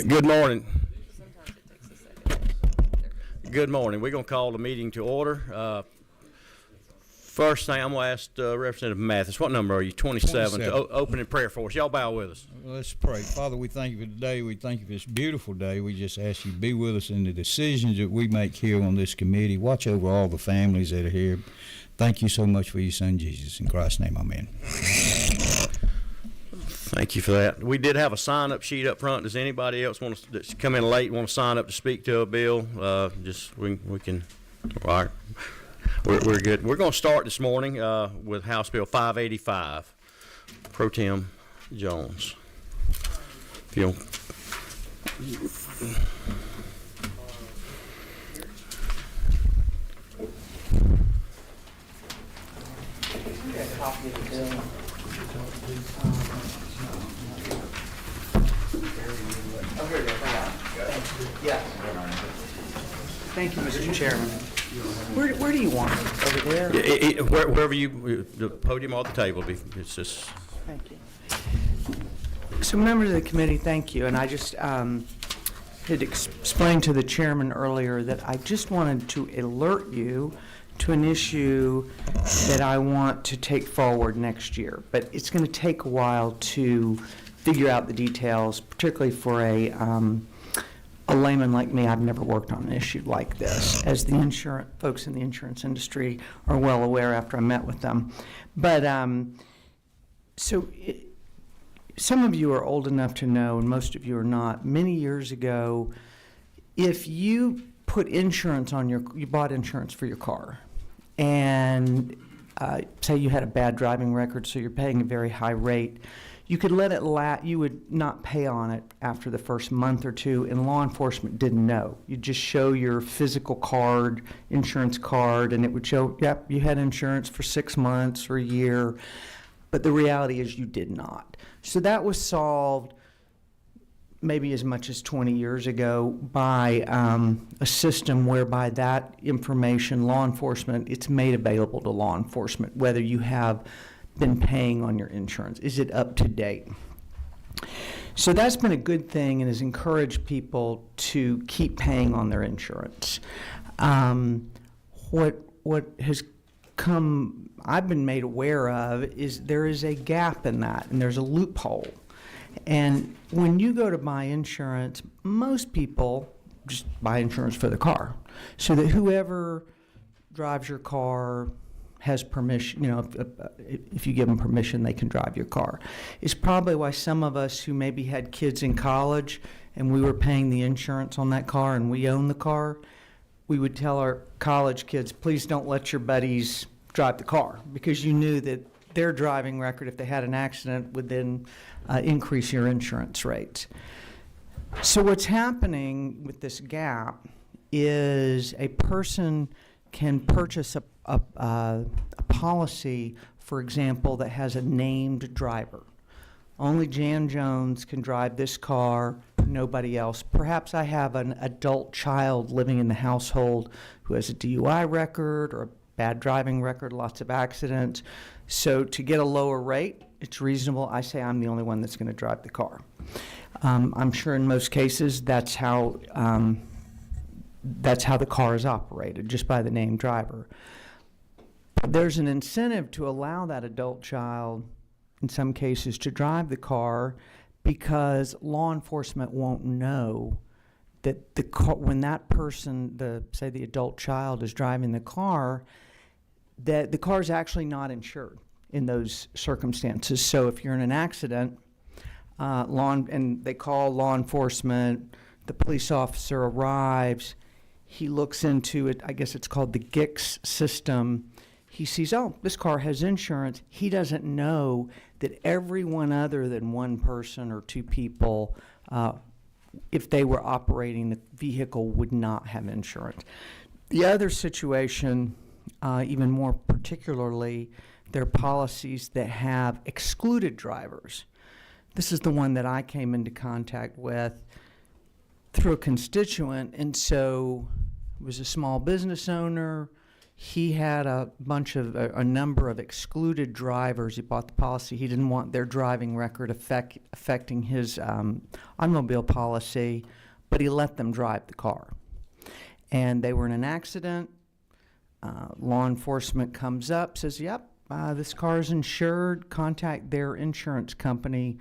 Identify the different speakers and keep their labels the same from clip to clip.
Speaker 1: Good morning. Good morning. We're going to call the meeting to order. First thing, I'm going to ask Representative Mathis, what number are you? 27. To open in prayer for us. Y'all bow with us.
Speaker 2: Let's pray. Father, we thank you for today. We thank you for this beautiful day. We just ask you to be with us in the decisions that we make here on this committee. Watch over all the families that are here. Thank you so much for your son, Jesus. In Christ's name, amen.
Speaker 1: Thank you for that. We did have a sign-up sheet up front. Does anybody else want to come in late and want to sign up to speak to a bill? We can. All right. We're good. We're going to start this morning with House Bill 585. Pro Tem Jones. If you'll.
Speaker 3: Copy of the bill. Oh, here we go. Yes. Thank you, Mr. Chairman. Where do you want it? Over there?
Speaker 1: Wherever you, the podium or the table. It's just.
Speaker 3: Thank you. So, members of the committee, thank you. And I just had explained to the chairman earlier that I just wanted to alert you to an issue that I want to take forward next year. But it's going to take a while to figure out the details, particularly for a layman like me. I've never worked on an issue like this, as the folks in the insurance industry are well aware after I met with them. But some of you are old enough to know, and most of you are not. Many years ago, if you put insurance on you bought insurance for your car, and say you had a bad driving record, so you're paying a very high rate, you could let it you would not pay on it after the first month or two, and law enforcement didn't know. You'd just show your physical card, insurance card, and it would show, yep, you had insurance for 6 months or a year, but the reality is you did not. So that was solved maybe as much as 20 years ago by a system whereby that information, law enforcement, it's made available to law enforcement, whether you have been paying on your insurance. Is it up to date? So that's been a good thing and has encouraged people to keep paying on their insurance. What has I've been made aware of is there is a gap in that, and there's a loophole. And when you go to buy insurance, most people just buy insurance for the car, so that whoever drives your car has permission, if you give them permission, they can drive your car. It's probably why some of us who maybe had kids in college and we were paying the insurance on that car and we own the car, we would tell our college kids, please don't let your buddies drive the car, because you knew that their driving record, if they had an accident, would then increase your insurance rates. So what's happening with this gap is a person can purchase a policy, for example, that has a named driver. Only Jan Jones can drive this car, nobody else. Perhaps I have an adult child living in the household who has a DUI record or a bad driving record, lots of accidents. So to get a lower rate, it's reasonable. I say I'm the only one that's going to drive the car. I'm sure in most cases that's how the car is operated, just by the named driver. There's an incentive to allow that adult child, in some cases, to drive the car, because law enforcement won't know that the car, when that person, say the adult child, is driving the car, that the car is actually not insured in those circumstances. So if you're in an accident, and they call law enforcement, the police officer arrives, he looks into it, I guess it's called the GICS system. He sees, oh, this car has insurance. He doesn't know that everyone other than one person or two people, if they were operating the vehicle, would not have insurance. The other situation, even more particularly, there are policies that have excluded drivers. This is the one that I came into contact with through a constituent, and so it was a small business owner. he had a number of excluded drivers. He bought the policy. He didn't want their driving record affecting his automobile policy, but he let them drive the car. And they were in an accident. Law enforcement comes up, says, yep, this car is insured. Contact their insurance company.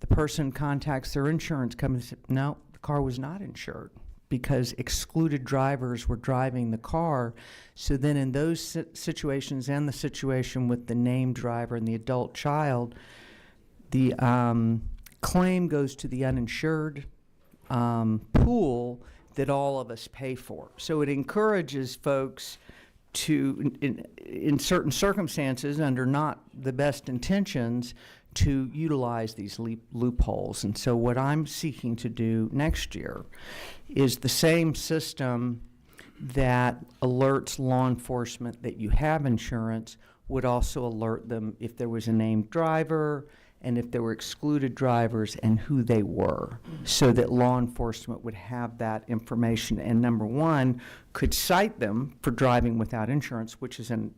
Speaker 3: The person contacts their insurance company and says, no, the car was not insured, because excluded drivers were driving the car. So then in those situations, and the situation with the named driver and the adult child, the claim goes to the uninsured pool that all of us pay for. So it encourages folks to, in certain circumstances, under not the best intentions, to utilize these loopholes. And so what I'm seeking to do next year is the same system that alerts law enforcement that you have insurance would also alert them if there was a named driver and if there were excluded drivers and who they were, so that law enforcement would have that information and, number one, could cite them for driving without insurance, which is in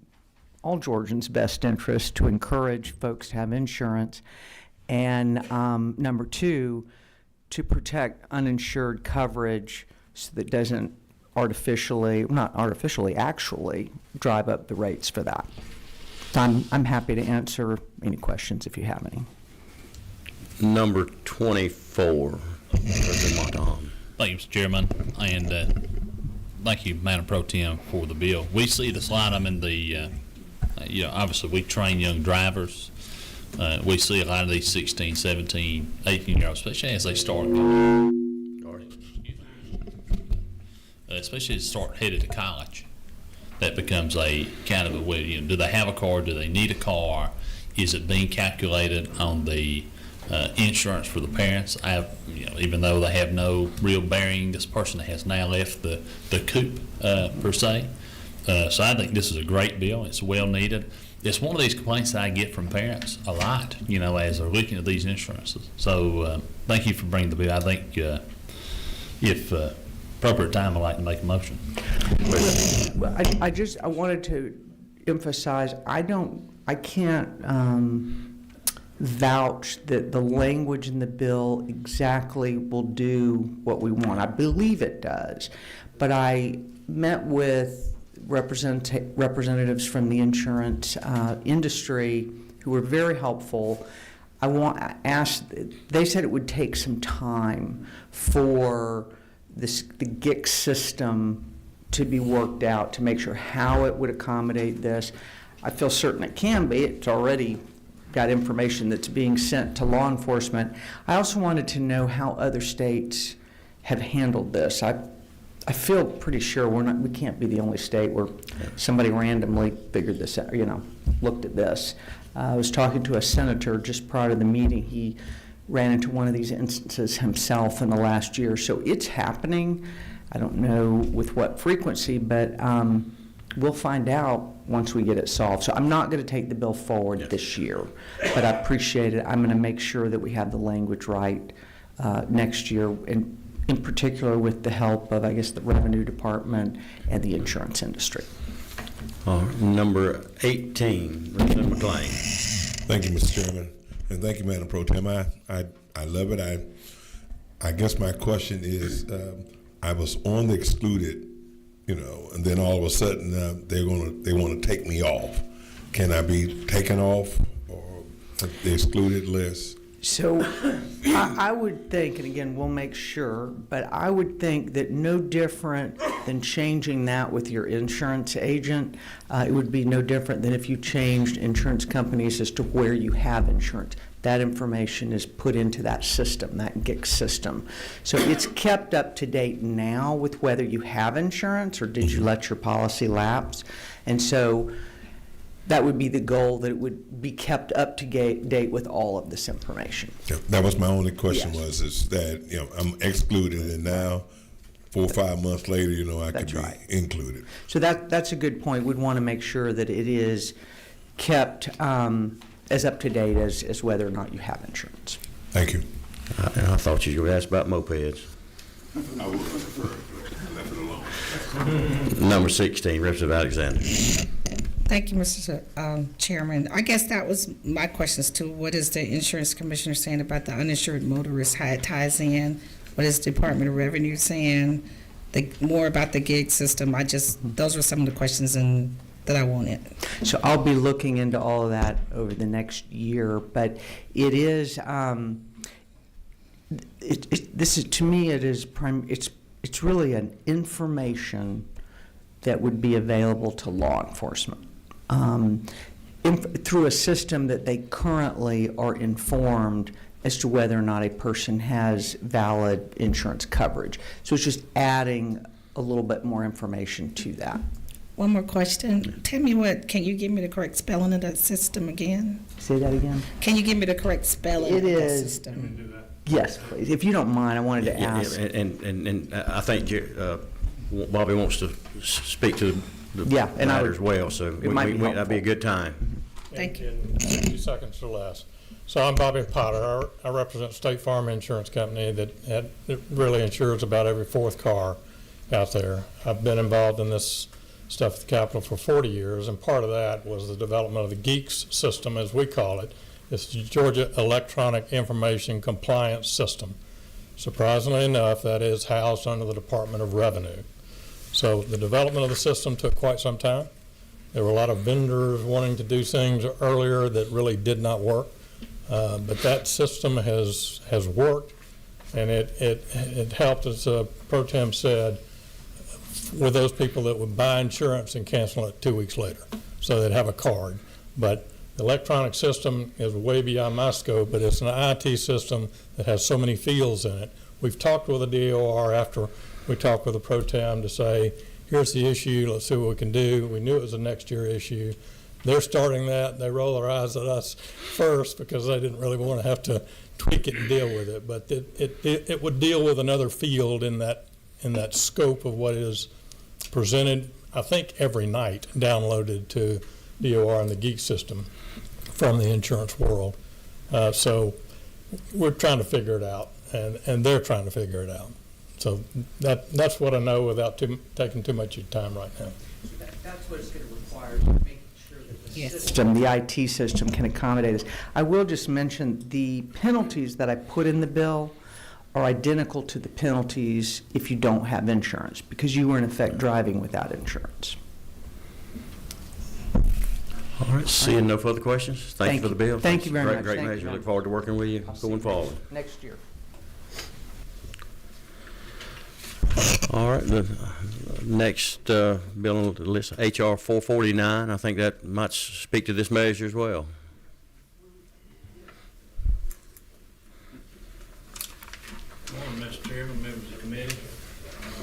Speaker 3: all Georgians' best interest to encourage folks to have insurance, and number two, to protect uninsured coverage so that it doesn't actually drive up the rates for that. So I'm happy to answer any questions if you have any.
Speaker 1: Number 24, President Martin.
Speaker 4: Thank you, Mr. Chairman, and thank you, Madam Pro Tem, for the bill. We see the slide. I'm in the, obviously we train young drivers. We see a lot of these 16, 17, 18-year-olds, especially as they start, especially as they start headed to college. That becomes a kind of a way, do they have a car? Do they need a car? Is it being calculated on the insurance for the parents? Even though they have no real bearing, this person has now left the coop per se. So I think this is a great bill. It's well needed. It's one of these complaints that I get from parents a lot, as they're looking at these insurances. So thank you for bringing the bill. I think if appropriate time, I'd like to make a motion.
Speaker 3: I wanted to emphasize, I can't vouch that the language in the bill exactly will do what we want. I believe it does, but I met with representatives from the insurance industry who were very helpful. They said it would take some time for the GIC system to be worked out to make sure how it would accommodate this. I feel certain it can be. It's already got information that's being sent to law enforcement. I also wanted to know how other states have handled this. I feel pretty sure we can't be the only state where somebody randomly figured this out, looked at this. I was talking to a senator just prior to the meeting. He ran into one of these instances himself in the last year. So it's happening. I don't know with what frequency, but we'll find out once we get it solved. So I'm not going to take the bill forward this year, but I appreciate it. I'm going to make sure that we have the language right next year, and in particular with the help of, I guess, the Revenue Department and the insurance industry.
Speaker 1: Number 18, Representative McLean.
Speaker 5: Thank you, Mr. Chairman, and thank you, Madam Pro Tem. I love it. I guess my question is, I was on the excluded, and then all of a sudden they want to take me off. Can I be taken off or the excluded list?
Speaker 3: So I would think, and again, we'll make sure, but I would think that no different than changing that with your insurance agent, it would be no different than if you changed insurance companies as to where you have insurance. That information is put into that system, that GIC system. So it's kept up to date now with whether you have insurance or did you let your policy lapse. And so that would be the goal, that it would be kept up to date with all of this information.
Speaker 5: Yeah, that was my only question.
Speaker 3: Yes.
Speaker 5: Is that I'm excluded, and now 4 or 5 months later, I
Speaker 3: That's
Speaker 5: could be
Speaker 3: right.
Speaker 5: included.
Speaker 3: So that's a good point. We'd want to make sure that it is kept as up to date as whether or not you have insurance.
Speaker 5: Thank you.
Speaker 1: I thought you were going to ask about mopeds.
Speaker 5: I would prefer left it alone.
Speaker 1: Number 16, Representative Alexander.
Speaker 6: Thank you, Mr. Chairman. I guess that was my questions too. What is the insurance commissioner saying about the uninsured motorists, how it ties in? What is the Department of Revenue saying? More about the gig system. Those were some of the questions that I wanted.
Speaker 3: So I'll be looking into all of that over the next year, but it is, this is, to me, it's really an information that would be available to law enforcement through a system that they currently are informed as to whether or not a person has valid insurance coverage. So it's just adding a little bit more information to that.
Speaker 6: One more question. Tell me can you give me the correct spelling of that system again?
Speaker 3: Say that again?
Speaker 6: Can you give me the correct spelling
Speaker 3: It
Speaker 6: of that
Speaker 3: is-
Speaker 6: system?
Speaker 3: Yes, please. If you don't mind, I wanted to ask.
Speaker 1: And I think Bobby wants to speak to the
Speaker 3: Yeah, and I
Speaker 1: matter
Speaker 3: would-
Speaker 1: as well, so
Speaker 3: it might be
Speaker 1: that'd be a
Speaker 3: helpful.
Speaker 1: good time.
Speaker 6: Thank you.
Speaker 7: In 60 seconds or less. So I'm Bobby Potter. I represent State Farm Insurance Company that really insures about every fourth car out there. I've been involved in this stuff at the Capitol for 40 years, and part of that was the development of the GEEKS system, as we call it. It's the Georgia Electronic Information Compliance System. Surprisingly enough, that is housed under the Department of Revenue. So the development of the system took quite some time. There were a lot of vendors wanting to do things earlier that really did not work. But that system has worked, and it helped, as Pro Tem said, with those people that would buy insurance and cancel it 2 weeks later. So they'd have a card. But the electronic system is way beyond my scope, but it's an IT system that has so many fields in it. We've talked with the DOR after we talked with the Pro Tem to say, here's the issue, let's see what we can do. We knew it was a next year issue. They're starting that. They roll their eyes at us first because they didn't really want to have to tweak it and deal with it. But it would deal with another field in that scope of what is presented, I think, every night, downloaded to DOR and the GEEK system from the insurance world. So we're trying to figure it out, and they're trying to figure it out. So that's what I know without taking too much of your time right now.
Speaker 3: That's what it's going to require, making sure that the
Speaker 6: Yes.
Speaker 3: system, the IT system, can accommodate us. I will just mention the penalties that I put in the bill are identical to the penalties if you don't have insurance, because you were in effect driving without insurance.
Speaker 1: All right, seeing no further questions, thank you for the bill.
Speaker 3: Thank you very much.
Speaker 1: Great
Speaker 3: Thank you,
Speaker 1: measure.
Speaker 3: John.
Speaker 1: Look forward to working with you going forward.
Speaker 3: Next year.
Speaker 1: All right, the next bill on the list, HR 449, I think that might speak to this measure as well.
Speaker 8: Morning, Mr. Chairman, members of the committee.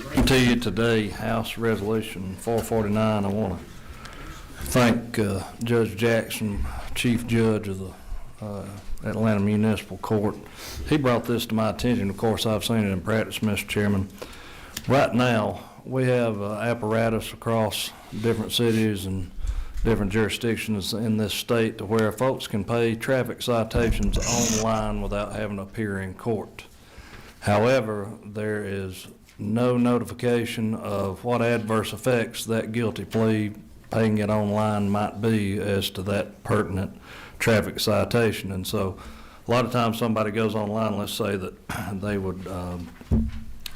Speaker 8: Bring to you today House Resolution 449. I want to thank Judge Jackson, Chief Judge of the Atlanta Municipal Court. He brought this to my attention. Of course, I've seen it in practice, Mr. Chairman. Right now, we have apparatus across different cities and different jurisdictions in this state to where folks can pay traffic citations online without having to appear in court. However, there is no notification of what adverse effects that guilty plea, paying it online, might be as to that pertinent traffic citation. And so a lot of times somebody goes online, let's say that they would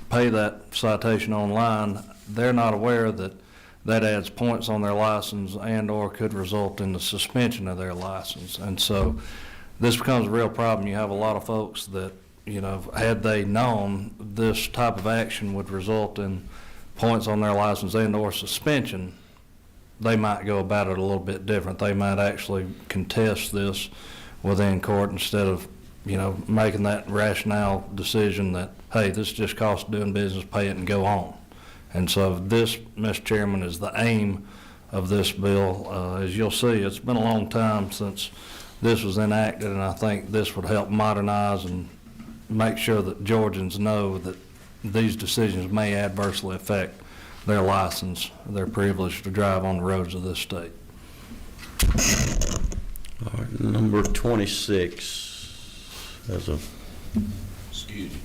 Speaker 8: pay that citation online, they're not aware that that adds points on their license and or could result in the suspension of their license. And so this becomes a real problem. You have a lot of folks that, you know, had they known this type of action would result in points on their license and or suspension, they might go about it a little bit different. They might actually contest this within court instead of, you know, making that rationale decision that, hey, this just costs doing business, pay it and go on. And so this, Mr. Chairman, is the aim of this bill. As you'll see, it's been a long time since this was enacted, and I think this would help modernize and make sure that Georgians know that these decisions may adversely affect their license, their privilege to drive on the roads of this state.
Speaker 1: All right, number 26. That's a.
Speaker 9: Excuse me,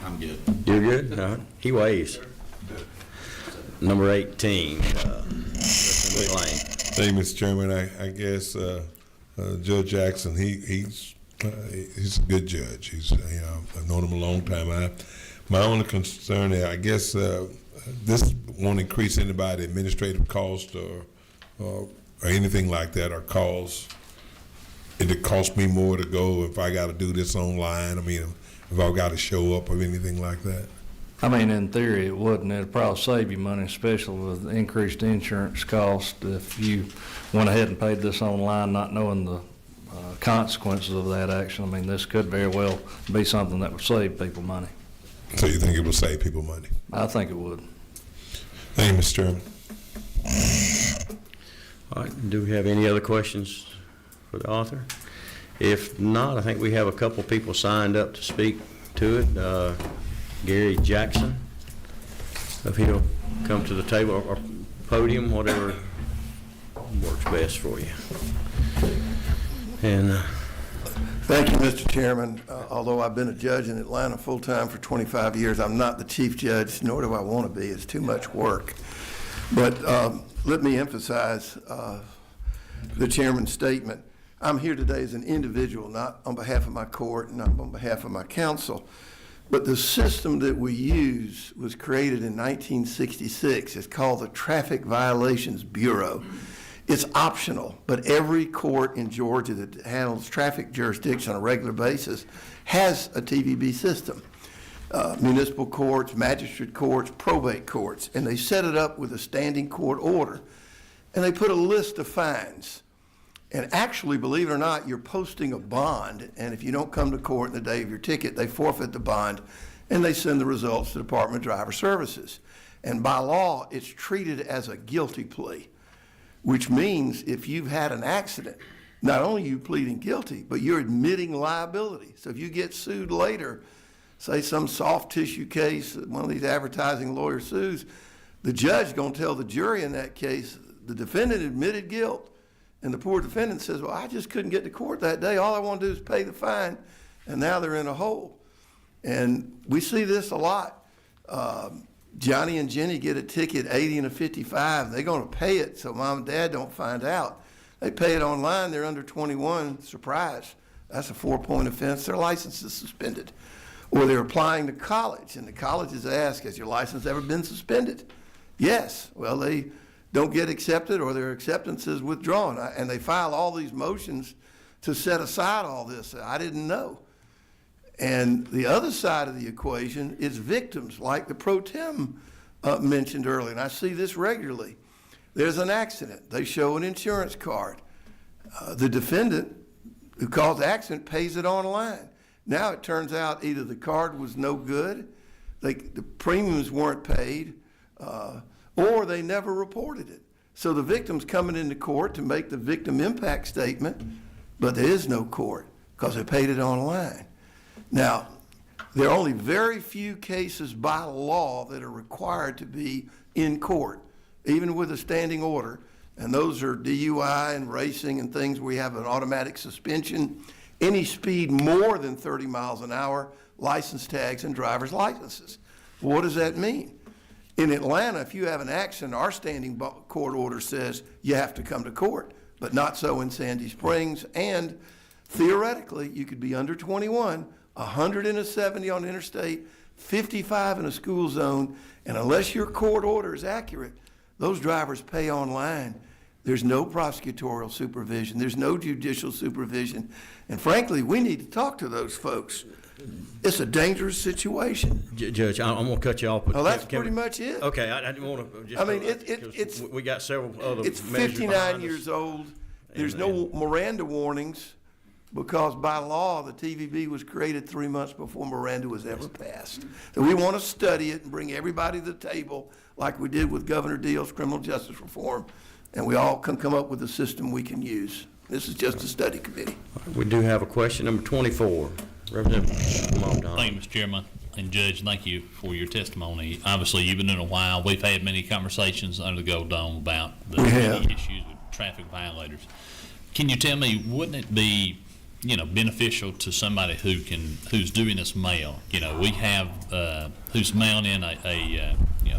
Speaker 9: I'm good.
Speaker 1: You're good? All right. He waves. number 18, Representative McLean.
Speaker 5: Thank you, Mr. Chairman. I guess Judge Jackson, he's a good judge. I've known him a long time. My only concern is, I guess, this won't increase anybody administrative cost or anything like that, or it cost me more to go if I got to do this online. I mean, if I've got to show up or anything like that.
Speaker 8: I mean, in theory, it wouldn't. It'd probably save you money, especially with increased insurance cost, if you went ahead and paid this online, not knowing the consequences of that action. I mean, this could very well be something that would save people money.
Speaker 5: So you think it will save people money?
Speaker 8: I think it would.
Speaker 5: Thank you, Mr. Chairman.
Speaker 1: All right, do we have any other questions for the author? If not, I think we have a couple people signed up to speak to it. Gary Jackson, if he'll come to the table or podium, whatever works best for you. And
Speaker 9: Thank you, Mr. Chairman. Although I've been a judge in Atlanta full-time for 25 years, I'm not the chief judge, nor do I want to be. It's too much work. But let me emphasize the chairman's statement. I'm here today as an individual, not on behalf of my court, not on behalf of my counsel. But the system that we use was created in 1966. It's called the Traffic Violations Bureau. It's optional, but every court in Georgia that handles traffic jurisdiction on a regular basis has a TVB system. Municipal courts, magistrate courts, probate courts, and they set it up with a standing court order. And they put a list of fines. And actually, believe it or not, you're posting a bond, and if you don't come to court in the day of your ticket, they forfeit the bond, and they send the results to the Department of Driver Services. And by law, it's treated as a guilty plea, which means if you've had an accident, not only are you pleading guilty, but you're admitting liability. So if you get sued later, say some soft tissue case, one of these advertising lawyers sues, the judge is going to tell the jury in that case, the defendant admitted guilt. And the poor defendant says, well, I just couldn't get to court that day. All I want to do is pay the fine. And now they're in a hole. And we see this a lot. Johnny and Jenny get a ticket, 80 and a 55. They're going to pay it so mom and dad don't find out. They pay it online. They're under 21. Surprise. That's a 4-point offense. Their license is suspended. Or they're applying to college, and the college is asked, has your license ever been suspended? Yes. Well, they don't get accepted, or their acceptance is withdrawn. And they file all these motions to set aside all this. I didn't know. And the other side of the equation is victims, like the pro tem mentioned earlier, and I see this regularly. There's an accident. They show an insurance card. The defendant who caused the accident pays it online. Now it turns out either the card was no good, the premiums weren't paid, or they never reported it. So the victim's coming into court to make the victim impact statement, but there is no court because they paid it online. Now, there are only very few cases by law that are required to be in court, even with a standing order, and those are DUI and racing and things where we have an automatic suspension, any speed more than 30 miles an hour, license tags, and driver's licenses. What does that mean? In Atlanta, if you have an accident, our standing court order says you have to come to court, but not so in Sandy Springs. And theoretically, you could be under 21, 170 on interstate, 55 in a school zone, and unless your court order is accurate, those drivers pay online. There's no prosecutorial supervision. There's no judicial supervision. And frankly, we need to talk to those folks. It's a dangerous situation.
Speaker 1: Judge, I'm going to cut you off. But
Speaker 9: Well, that's pretty much it.
Speaker 1: Okay, I didn't want to just.
Speaker 9: I mean, it's
Speaker 1: we got several other.
Speaker 9: It's
Speaker 1: measures
Speaker 9: 59
Speaker 1: behind us.
Speaker 9: years old. There's no Miranda warnings because by law, the TVB was created 3 months before Miranda was ever passed. So we want to study it and bring everybody to the table like we did with Governor Deal's criminal justice reform, and we all can come up with a system we can use. This is just a study committee.
Speaker 1: We do have a question, number 24. Representative Montagne.
Speaker 4: Thank you, Mr. Chairman. And Judge, thank you for your testimony. Obviously, you've been doing it a while. We've had many conversations under the Gold Dome about the many issues with traffic violators. Can you tell me, wouldn't it be beneficial to somebody who's doing this mail. We have who's mailing in a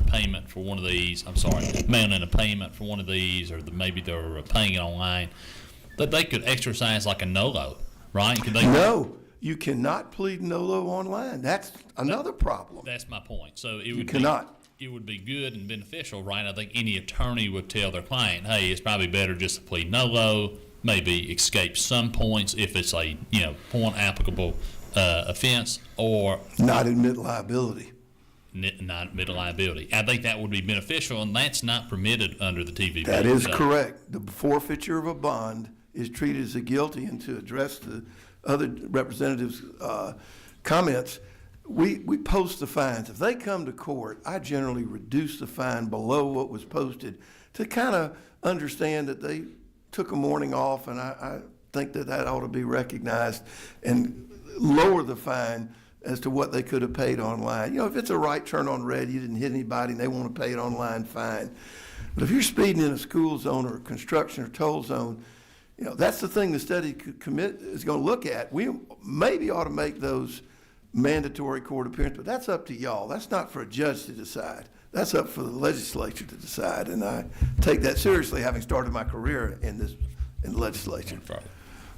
Speaker 4: payment for one of these. I'm sorry, mailing in a payment for one of these, or maybe they're paying it online. That they could exercise like a NOLO, right? Could they?
Speaker 9: No, you cannot plead NOLO online. That's another problem.
Speaker 4: That's my point. So
Speaker 9: You cannot.
Speaker 4: It would be good and beneficial, right? I think any attorney would tell their client, hey, it's probably better just to plead NOLO, maybe escape some points if it's a point applicable offense, or
Speaker 9: Not admit liability.
Speaker 4: not admit liability. I think that would be beneficial, and that's not permitted under the TVB.
Speaker 9: That is
Speaker 4: So,
Speaker 9: correct. The forfeiture of a bond is treated as a guilty, and to address the other representatives' comments, we post the fines. If they come to court, I generally reduce the fine below what was posted to kind of understand that they took a morning off, and I think that ought to be recognized, and lower the fine as to what they could have paid online. If it's a right turn on red, you didn't hit anybody, and they want to pay it online, fine. But if you're speeding in a school zone or a construction or toll zone, that's the thing the study is going to look at. We maybe ought to make those mandatory court appearance, but that's up to y'all. That's not for a judge to decide. That's up for the legislature to decide, and I take that seriously, having started my career in the legislature.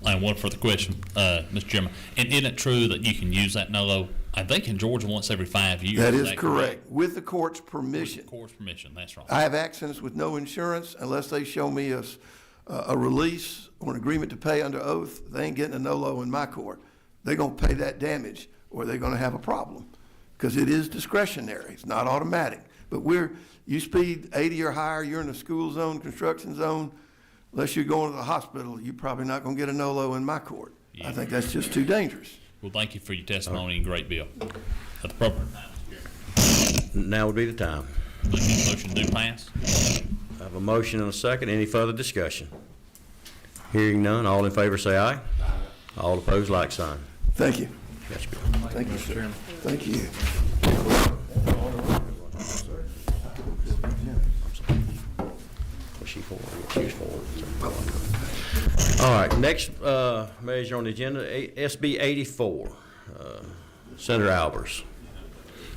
Speaker 4: And one further question, Mr. Chairman. And isn't it true that you can use that NOLO, I think in Georgia, once every 5 years?
Speaker 9: That is correct, with the court's permission.
Speaker 4: With the court's permission, that's right.
Speaker 9: I have accidents with no insurance unless they show me a release or an agreement to pay under oath. They ain't getting a NOLO in my court. They're going to pay that damage, or they're going to have a problem, because it is discretionary. It's not automatic. But you speed 80 or higher, you're in a school zone, construction zone, unless you're going to the hospital, you're probably not going to get a NOLO in my court.
Speaker 4: Yeah.
Speaker 9: I think that's just too dangerous.
Speaker 4: Well, thank you for your testimony and great bill. At the proper time.
Speaker 1: Now would be the time.
Speaker 4: Motion do pass.
Speaker 1: I have a motion and a second. Any further discussion? Hearing none, all in favor say aye. All opposed, like sign.
Speaker 9: Thank you.
Speaker 1: Yes, Bill.
Speaker 9: Thank you, sir. Thank you.
Speaker 1: Was she for? She was for. All right, next measure on the agenda, SB 84, Senator Albers.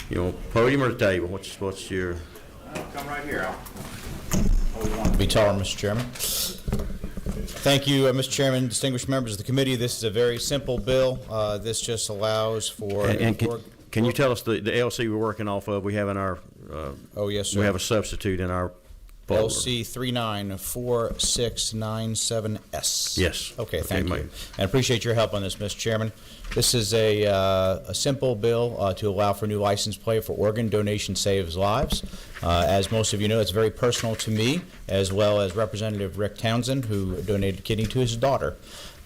Speaker 1: You want podium or the table? What's your?
Speaker 10: Come right here. Be taller, Mr. Chairman. Thank you, Mr. Chairman, distinguished members of the committee. This is a very simple bill. This just allows for.
Speaker 1: Can you tell us the LC we're working off of? We have in our.
Speaker 10: Oh, yes, sir.
Speaker 1: We have a substitute in our folder.
Speaker 10: LC 394697S.
Speaker 1: Yes.
Speaker 10: Okay, thank you.
Speaker 1: ma'am.
Speaker 10: And appreciate your help on this, Mr. Chairman. This is a simple bill to allow for new license plate for organ donation saves lives. As most of you know, it's very personal to me, as well as Representative Rick Townsend, who donated a kidney to his daughter.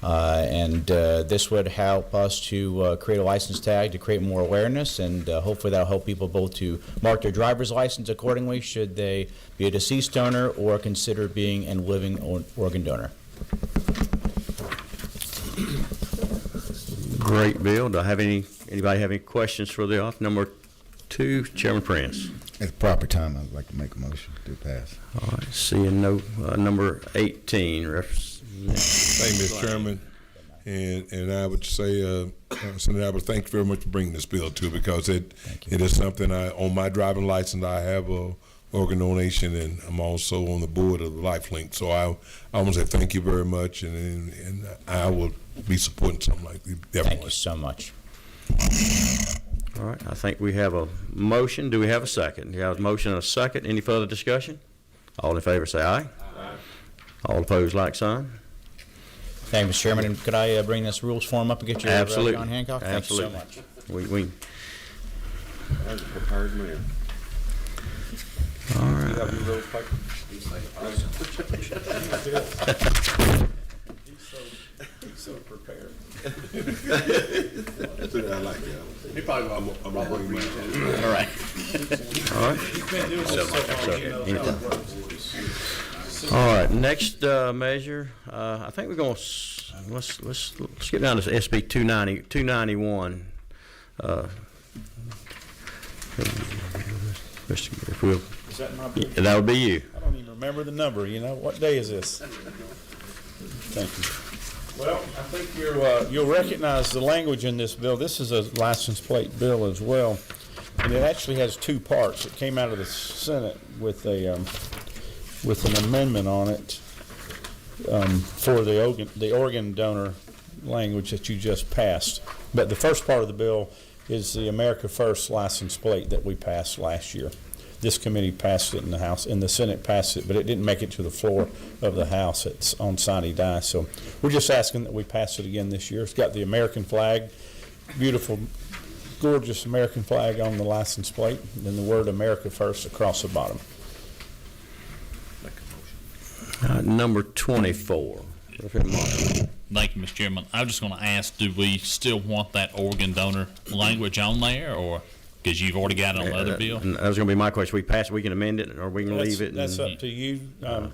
Speaker 10: This would help us to create a license tag to create more awareness, and hopefully that'll help people both to mark their driver's license accordingly should they be a deceased donor or consider being a living organ donor.
Speaker 1: Great bill. Do I have anybody have any questions for the author? Number 2, Chairman Prince.
Speaker 2: At the proper time, I'd like to make a motion to pass.
Speaker 1: All right, seeing no, number 18.
Speaker 5: Thank you, Mr. Chairman. And I would say, Senator Albert, thank you very much for bringing this bill too, because it is something on my driving license, I have a organ donation, and I'm also on the board of the LifeLink. So I want to say thank you very much, and I will be supporting something like this. Definitely.
Speaker 10: Thank you so much.
Speaker 1: All right, I think we have a motion. Do we have a second? We have a motion and a second. Any further discussion? All in favor say aye. Aye. All opposed, like sign.
Speaker 10: Thank you, Mr. Chairman. And could I bring this rules form up and get your
Speaker 1: Absolutely.
Speaker 10: John Hancock?
Speaker 1: Absolutely.
Speaker 10: Thank you so much.
Speaker 1: We
Speaker 10: That's a prepared man.
Speaker 1: all right.
Speaker 10: He's so prepared.
Speaker 5: That's what I like, yeah.
Speaker 10: He probably
Speaker 5: I'm gonna bring mine.
Speaker 10: All right.
Speaker 1: All right. All right. Next measure. I think we're going to let's get down to SB 291. If we'll,
Speaker 11: Is that my bill?
Speaker 1: that would be you.
Speaker 11: I don't even remember the number, you know? What day is this? Thank you.
Speaker 2: Well, I think you'll recognize the language in this bill. This is a license plate bill as well, and it actually has two parts. It came out of the Senate with an amendment on it for the organ donor language that you just passed. But the first part of the bill is the America First license plate that we passed last year. This committee passed it in the House, and the Senate passed it, but it didn't make it to the floor of the House. It's on sine die. So we're just asking that we pass it again this year. It's got the American flag, beautiful, gorgeous American flag on the license plate, and then the word America First across the bottom.
Speaker 1: Number 24.
Speaker 4: Thank you, Mr. Chairman. I was just going to ask, do we still want that organ donor language on there, or because you've already got it on the other bill?
Speaker 1: And that was going to be my question. We pass it, we can amend it, or we can leave it.
Speaker 2: That's up to you.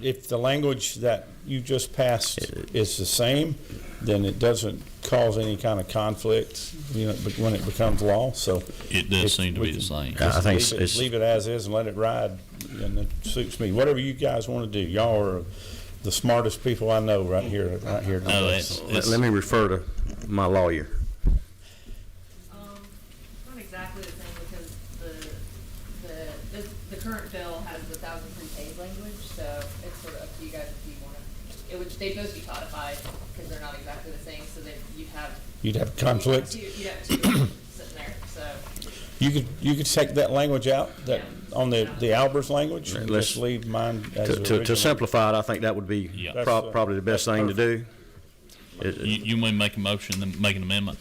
Speaker 2: If the language that you just passed is the same, then it doesn't cause any kind of conflict, but when it becomes law. So
Speaker 4: It does seem to be the same.
Speaker 1: I think
Speaker 2: leave it as is and let it ride, and it suits me. Whatever you guys want to do. Y'all are the smartest people I know right here.
Speaker 4: No,
Speaker 1: let me refer to my lawyer.
Speaker 11: Not exactly the same, because the current bill has the 1,003 pays language, so it's sort of up to you guys if you want to. They'd both be codified because they're not exactly the same, so that
Speaker 2: You'd have conflict.
Speaker 11: You'd have two sitting there, so.
Speaker 2: You could take that language out on the Albers language, and
Speaker 1: Let's-
Speaker 2: just leave mine as
Speaker 1: To
Speaker 2: original.
Speaker 1: simplify it, I think that would be
Speaker 4: Yeah.
Speaker 1: probably the best
Speaker 2: That's
Speaker 1: thing to do.
Speaker 4: You may make a motion, then make an amendment,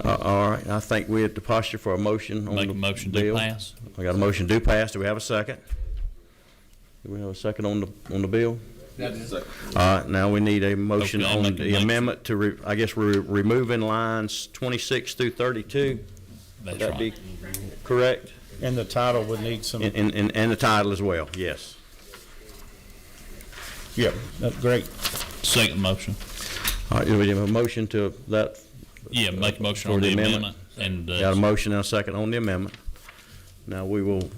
Speaker 1: All right, I think we're at the posture for a motion on the
Speaker 4: make a motion to
Speaker 1: bill.
Speaker 4: pass.
Speaker 1: We got a motion to pass. Do we have a second? Do we have a second on the bill? All right, now we need a motion
Speaker 4: Okay,
Speaker 1: on
Speaker 4: make a
Speaker 1: the
Speaker 4: motion.
Speaker 1: amendment to, we're removing lines 26 through 32.
Speaker 4: That's
Speaker 1: Would that be
Speaker 4: right.
Speaker 1: correct?
Speaker 2: And the title would need some,
Speaker 1: And the title as well, yes.
Speaker 2: yeah, that's great.
Speaker 4: Second motion.
Speaker 1: All right, do we have a motion to that?
Speaker 4: Yeah, make a motion
Speaker 1: For
Speaker 4: on
Speaker 1: the
Speaker 4: the
Speaker 1: amendment?
Speaker 4: amendment. And
Speaker 1: Got a motion and a second on the amendment. Now we will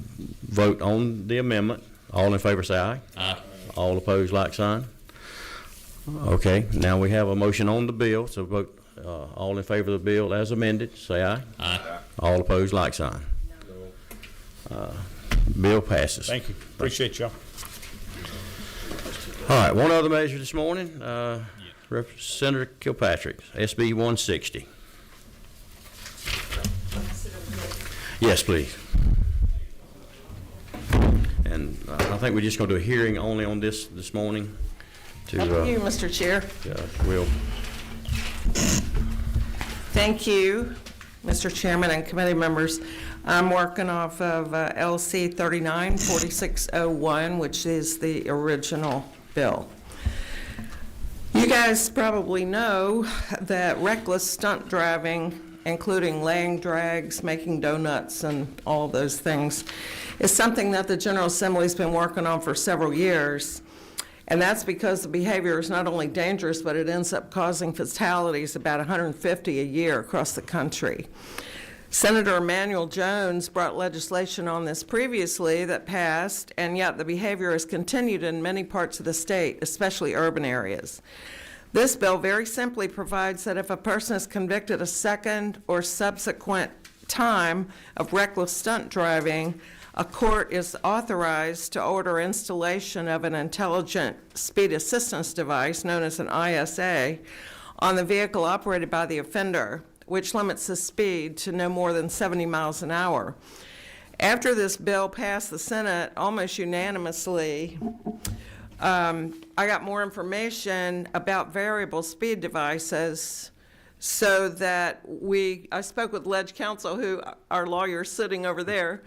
Speaker 1: vote on the amendment. All in favor say aye.
Speaker 4: Aye.
Speaker 1: All opposed, like sign. Okay, now we have a motion on the bill, so vote, all in favor of the bill as amended, say aye.
Speaker 4: Aye.
Speaker 1: All opposed, like sign. Bill passes.
Speaker 2: Thank you. Appreciate y'all.
Speaker 1: All right, one other measure this morning, Senator Kilpatrick, SB 160. Yes, please. And I think we're just going to do a hearing only on this morning.
Speaker 12: Up to you, Mr. Chair.
Speaker 1: We'll
Speaker 12: Thank you, Mr. Chairman and committee members. I'm working off of LC 394601, which is the original bill. You guys probably know that reckless stunt driving, including laying drags, making donuts, and all of those things, is something that the General Assembly's been working on for several years. And that's because the behavior is not only dangerous, but it ends up causing fatalities, about 150 a year across the country. Senator Emanuel Jones brought legislation on this previously that passed, and yet the behavior has continued in many parts of the state, especially urban areas. This bill very simply provides that if a person is convicted a second or subsequent time of reckless stunt driving, a court is authorized to order installation of an intelligent speed assistance device, known as an ISA, on the vehicle operated by the offender, which limits the speed to no more than 70 miles an hour. After this bill passed the Senate almost unanimously, I got more information about variable speed devices, so that I spoke with Ledge Counsel, who our lawyer is sitting over there,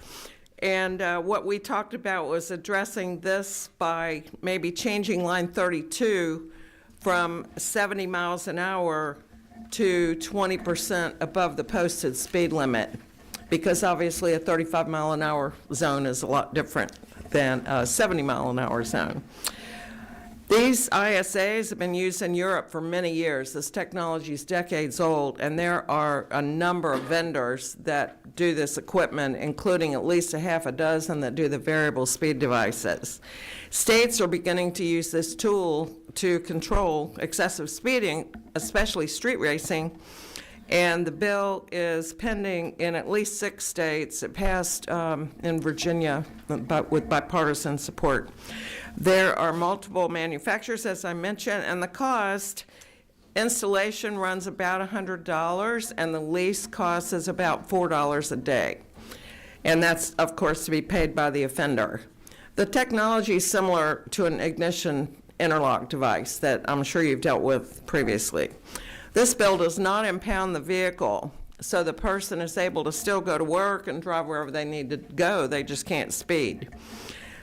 Speaker 12: and what we talked about was addressing this by maybe changing line 32 from 70 miles an hour to 20% above the posted speed limit, because obviously a 35 mile an hour zone is a lot different than a 70 mile an hour zone. These ISAs have been used in Europe for many years. This technology is decades old, and there are a number of vendors that do this equipment, including at least a half a dozen that do the variable speed devices. States are beginning to use this tool to control excessive speeding, especially street racing. And the bill is pending in at least 6 states. It passed in Virginia but with bipartisan support. There are multiple manufacturers, as I mentioned, and the cost, installation runs about $100, and the lease cost is about $4 a day. And that's, of course, to be paid by the offender. The technology is similar to an ignition interlock device that I'm sure you've dealt with previously. This bill does not impound the vehicle, so the person is able to still go to work and drive wherever they need to go. They just can't speed.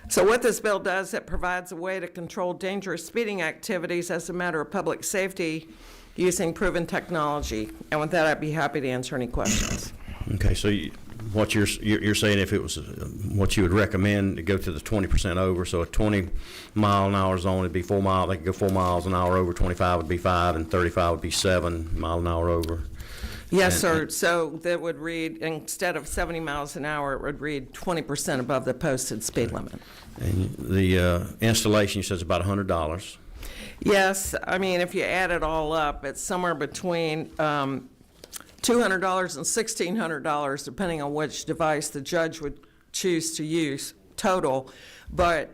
Speaker 12: So what this bill does, it provides a way to control dangerous speeding activities as a matter of public safety using proven technology. And with that, I'd be happy to answer any questions.
Speaker 1: Okay, so what you're saying, if it was what you would recommend to go to the 20% over, so a 20-mile-an-hour zone would be 4 miles. They could go 4 miles an hour over. 25 would be 5, and 35 would be 7 mile an hour over.
Speaker 12: Yes, sir. So that would read, instead of 70 miles an hour, it would read 20% above the posted speed limit.
Speaker 1: And the installation, you said, is about $100.
Speaker 12: Yes, I mean, if you add it all up, it's somewhere between $200 and $1,600, depending on which device the judge would choose to use total. But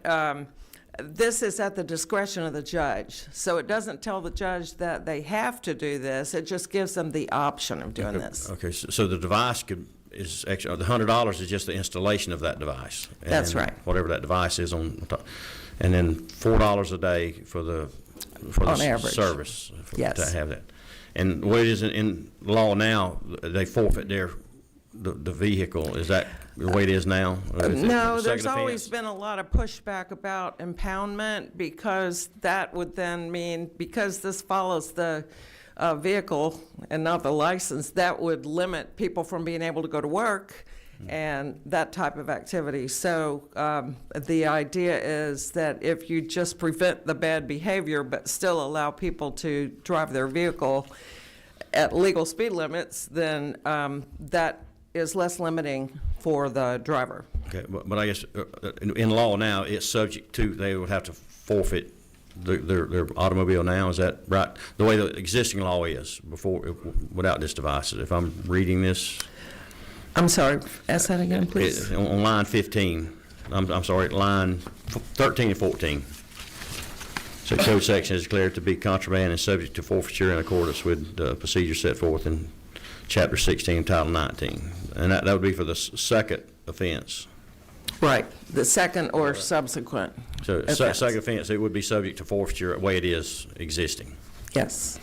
Speaker 12: this is at the discretion of the judge. So it doesn't tell the judge that they have to do this. It just gives them the option of doing this.
Speaker 1: Okay, so the device is actually, the $100 is just the installation of that device.
Speaker 12: That's right.
Speaker 1: Whatever that device is on top. And then $4 a day for the
Speaker 12: On average.
Speaker 1: service.
Speaker 12: Yes.
Speaker 1: To have that. And what it is in law now, they forfeit the vehicle. Is that the way it is now?
Speaker 12: No, there's always been a lot of pushback about impoundment, because that would then mean, because this follows the vehicle and not the license, that would limit people from being able to go to work and that type of activity. So the idea is that if you just prevent the bad behavior but still allow people to drive their vehicle at legal speed limits, then that is less limiting for the driver.
Speaker 1: Okay, but I guess in law now, it's subject to, they would have to forfeit their automobile now. Is that right? The way the existing law is before, without this device, if I'm reading this.
Speaker 12: I'm sorry, ask that again, please.
Speaker 1: On line 15, I'm sorry, line 13 and 14. So code section is declared to be contraband and subject to forfeiture in accordance with procedures set forth in Chapter 16, Title 19. And that would be for the second offense.
Speaker 12: Right, the second or subsequent.
Speaker 1: So
Speaker 12: offense.
Speaker 1: second offense, it would be subject to forfeiture the way it is existing.
Speaker 12: Yes.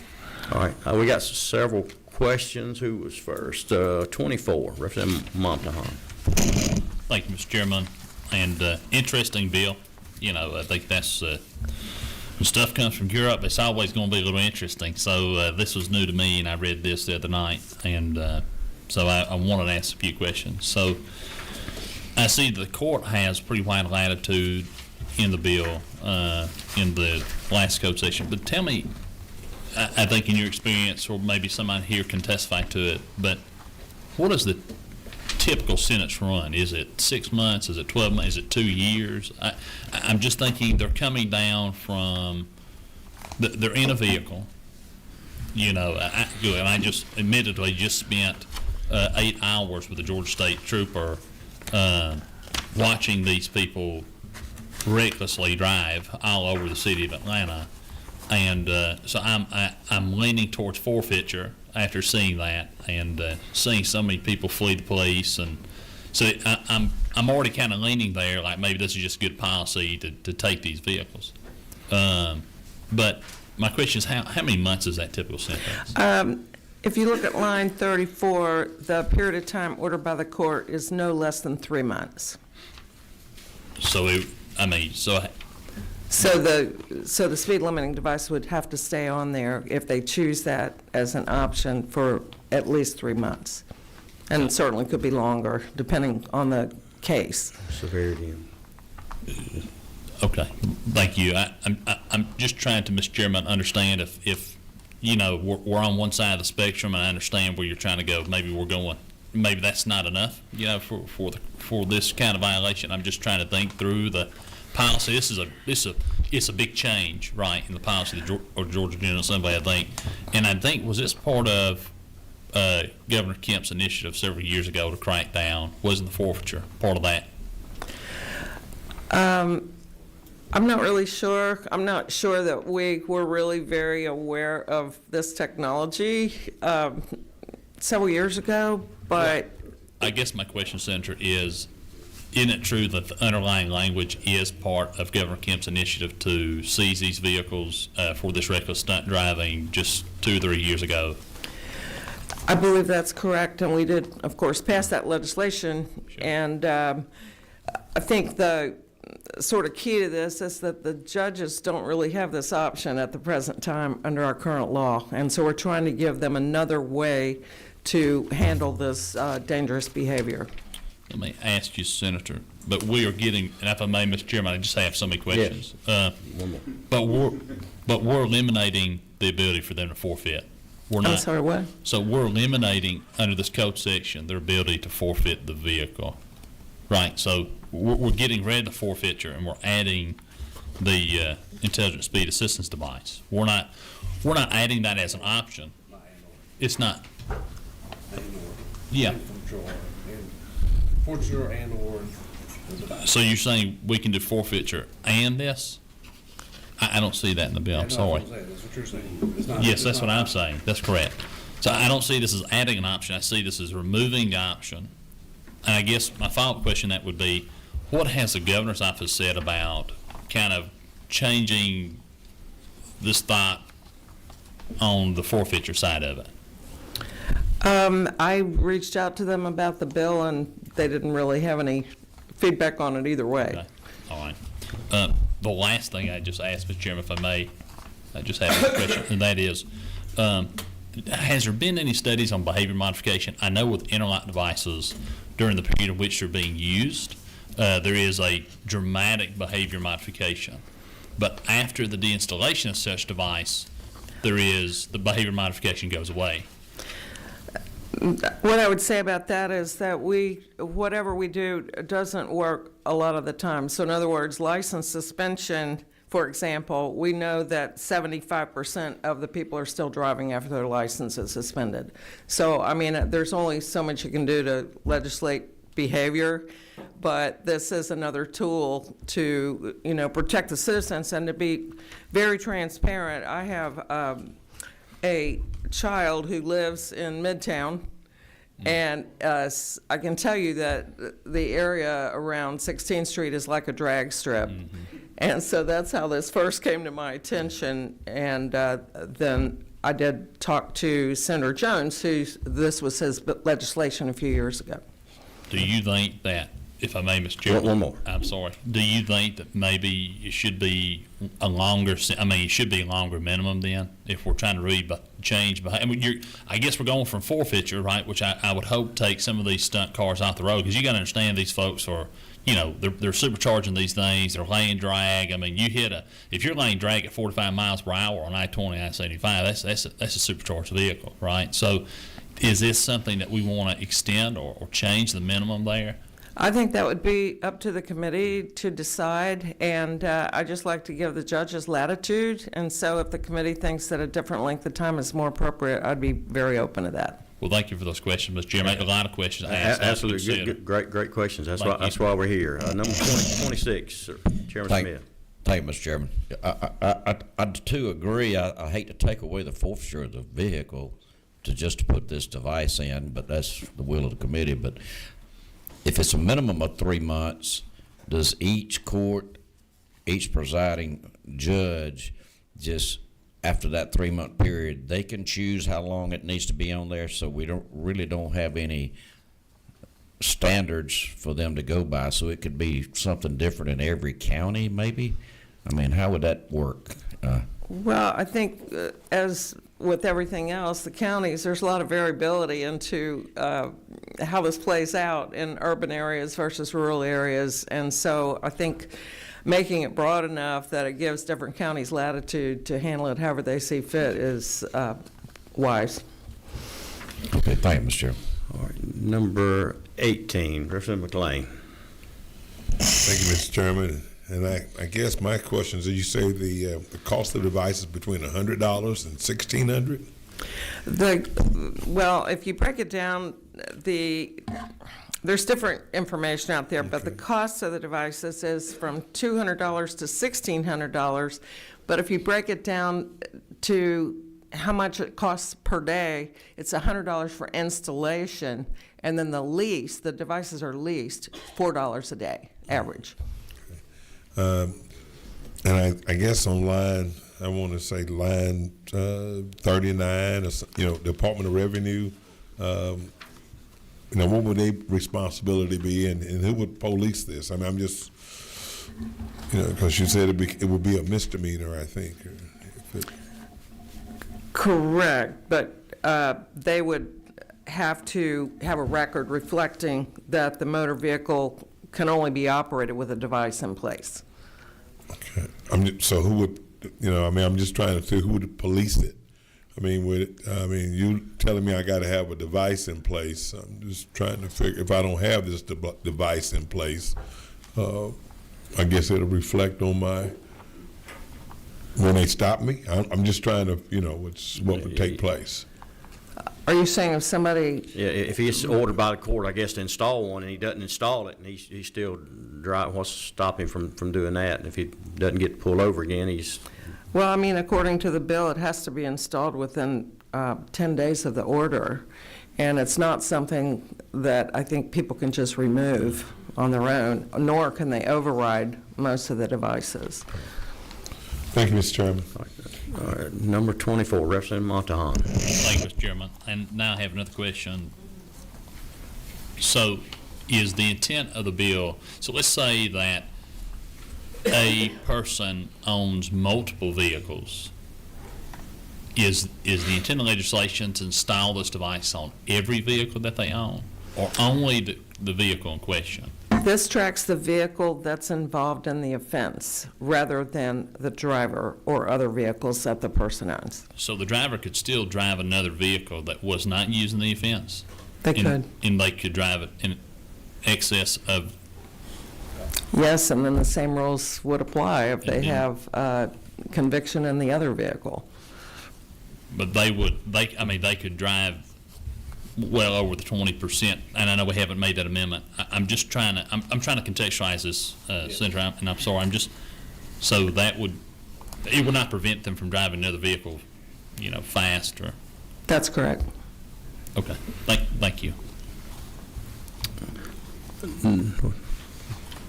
Speaker 1: All right, we got several questions. Who was first? 24, Representative Montahan.
Speaker 4: Thank you, Mr. Chairman. And interesting bill. You know, I think that's when stuff comes from Europe, it's always going to be a little interesting. So this was new to me, and I read this the other night, and so I wanted to ask a few questions. So I see the court has pretty wide latitude in the bill, in the last code section. But tell me, I think in your experience, or maybe somebody here can testify to it, but what is the typical sentence run? Is it 6 months? Is it 12 months? Is it 2 years? I'm just thinking they're coming down from, they're in a vehicle, you know, and I just admittedly just spent 8 hours with a Georgia State trooper watching these people recklessly drive all over the city of Atlanta. And so I'm leaning towards forfeiture after seeing that, and seeing so many people flee the police, and so I'm already kind of leaning there, like maybe this is just good policy to take these vehicles. But my question is, how many months is that typical sentence?
Speaker 12: If you look at line 34, the period of time ordered by the court is no less than 3 months.
Speaker 4: So
Speaker 12: So the speed limiting device would have to stay on there if they choose that as an option for at least 3 months. And certainly could be longer, depending on the case.
Speaker 1: Severity.
Speaker 4: Okay, thank you. I'm just trying to, Mr. Chairman, understand if you know, we're on one side of the spectrum, and I understand where you're trying to go. Maybe that's not enough, you know, for this kind of violation. I'm just trying to think through the policy, it's a big change, right, in the policy of the Georgia General Assembly, I think. And I think, was this part of Governor Kemp's initiative several years ago to crack down? Wasn't the forfeiture part of that?
Speaker 12: I'm not really sure. I'm not sure that we were really very aware of this technology several years ago, but
Speaker 4: I guess my question, Senator, isn't it true that the underlying language is part of Governor Kemp's initiative to seize these vehicles for this reckless stunt driving just 2 or 3 years ago?
Speaker 12: I believe that's correct, and we did, of course, pass that legislation.
Speaker 4: Sure.
Speaker 12: And I think the sort of key to this is that the judges don't really have this option at the present time under our current law. And so we're trying to give them another way to handle this dangerous behavior.
Speaker 4: Let me ask you, Senator, but we are getting, and if I may, Mr. Chairman, I just have so many questions. But we're eliminating the ability for them to forfeit. We're not.
Speaker 12: I'm sorry, what?
Speaker 4: So we're eliminating, under this code section, their ability to forfeit the vehicle. Right, so we're getting rid of the forfeiture, and we're adding the intelligent speed assistance device. We're not adding that as an option. It's not. Yeah.
Speaker 13: Forfeiture and or.
Speaker 4: So you're saying we can do forfeiture and this? I don't see that in the bill, I'm sorry.
Speaker 13: That's what you're saying. It's not,
Speaker 4: Yes,
Speaker 13: it's
Speaker 4: that's
Speaker 13: not
Speaker 4: what I'm saying, that's correct. So I don't see this as adding an option, I see this as removing the option. And I guess my follow-up question that would be, what has the governor's office said about kind of changing this thought on the forfeiture side of it?
Speaker 12: I reached out to them about the bill, and they didn't really have any feedback on it either way.
Speaker 4: Okay, all right. The last thing I just asked, Mr. Chairman, if I may, I just have a question, and that is, has there been any studies on behavior modification? I know with interlock devices, during the period in which they're being used, there is a dramatic behavior modification. But after the deinstallation of such device, the behavior modification goes away.
Speaker 12: What I would say about that is that whatever we do doesn't work a lot of the time. So in other words, license suspension, for example, we know that 75% of the people are still driving after their license is suspended. So, I mean, there's only so much you can do to legislate behavior, but this is another tool to, protect the citizens. And to be very transparent, I have a child who lives in Midtown, and I can tell you that the area around 16th Street is like a drag strip. Mm-hmm. And so that's how this first came to my attention. And then I did talk to Senator Jones, this was his legislation a few years ago.
Speaker 4: Do you think that, if I may, Mr. Chairman?
Speaker 1: One more.
Speaker 4: I'm sorry. Do you think that maybe it should be a longer minimum then, if we're trying to really change? I guess we're going from forfeiture, right, which I would hope takes some of these stunt cars off the road, because you got to understand these folks are, they're supercharging these things, they're laying drag. I mean, if you're laying drag at 45 miles per hour on I-20, I-75, that's a supercharged vehicle, right? So is this something that we want to extend or change the minimum there?
Speaker 12: I think that would be up to the committee to decide, and I'd just like to give the judges latitude. And so if the committee thinks that a different length of time is more appropriate, I'd be very open to that.
Speaker 4: Well, thank you for those questions, Mr. Chairman. A lot of questions I asked.
Speaker 1: Absolutely, good, great questions. That's why we're here. Number 26, Chairman Smith.
Speaker 14: Thank you, Mr. Chairman. I too agree. I hate to take away the forfeiture of the vehicle to put this device in, but that's the will of the committee. But if it's a minimum of 3 months, does each court, each presiding judge, just after that 3-month period, they can choose how long it needs to be on there, so we don't have any standards for them to go by, so it could be something different in every county, maybe? I mean, how would that work?
Speaker 12: Well, I think as with everything else, the counties, there's a lot of variability into how this plays out in urban areas versus rural areas. And so I think making it broad enough that it gives different counties latitude to handle it however they see fit is wise.
Speaker 14: Okay, thank you, Mr. Chairman.
Speaker 1: All right, number 18, Representative McLean.
Speaker 5: Thank you, Mr. Chairman. And I guess my question is, you say the cost of the device is between $100 and $1,600?
Speaker 12: Well, if you break it down, there's different information out there, but the cost of the devices is from $200 to $1,600. But if you break it down to how much it costs per day, it's $100 for installation, and then the devices are leased $4 a day, average.
Speaker 5: And I guess on line, I want to say line 39, Department of Revenue, what would their responsibility be, and who would police this? I mean, I'm just, because you said it would be a misdemeanor, I think.
Speaker 12: Correct, but they would have to have a record reflecting that the motor vehicle can only be operated with a device in place.
Speaker 5: Okay. So who would, I'm just trying to see who would police it. You telling me I got to have a device in place. I'm just trying to figure, if I don't have this device in place, I guess it'll reflect on when they stop me. I'm just trying to, what would take place.
Speaker 12: Are you saying if somebody,
Speaker 1: Yeah, if he's ordered by the court, I guess, to install one, and he doesn't install it, and he's still driving, what's stopping him from doing that? And if he doesn't get pulled over again, he's...
Speaker 12: well, according to the bill, it has to be installed within 10 days of the order, and it's not something that I think people can just remove on their own, nor can they override most of the devices.
Speaker 5: Thank you, Mr. Chairman.
Speaker 1: All right, number 24, Representative Montahan.
Speaker 4: Thank you, Mr. Chairman. And now I have another question. So is the intent of the bill, so let's say that a person owns multiple vehicles. Is the intent of legislation to install this device on every vehicle that they own, or only the vehicle in question?
Speaker 12: This tracks the vehicle that's involved in the offense rather than the driver or other vehicles that the person owns.
Speaker 4: So the driver could still drive another vehicle that was not using the offense?
Speaker 12: They could.
Speaker 4: And they could drive it in excess of?
Speaker 12: Yes, and then the same rules would apply if they have conviction in the other vehicle.
Speaker 4: But they could drive well over the 20%, and I know we haven't made that amendment. I'm just trying to, I'm trying to contextualize this, Senator, and I'm sorry, so that it would not prevent them from driving another vehicle, fast or?
Speaker 12: That's correct.
Speaker 4: Okay, thank you.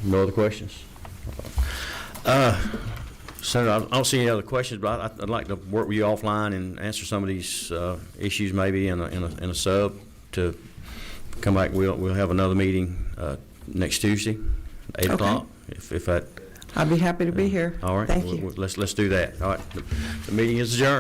Speaker 1: No other questions? Senator, I don't see any other questions, but I'd like to work with you offline and answer some of these issues maybe in a sub to come back. We'll have another meeting next Tuesday, 8 o'clock. If that.
Speaker 12: I'd be happy to be here.
Speaker 1: All right.
Speaker 12: Thank you.
Speaker 1: Let's do that. All right. The meeting is adjourned.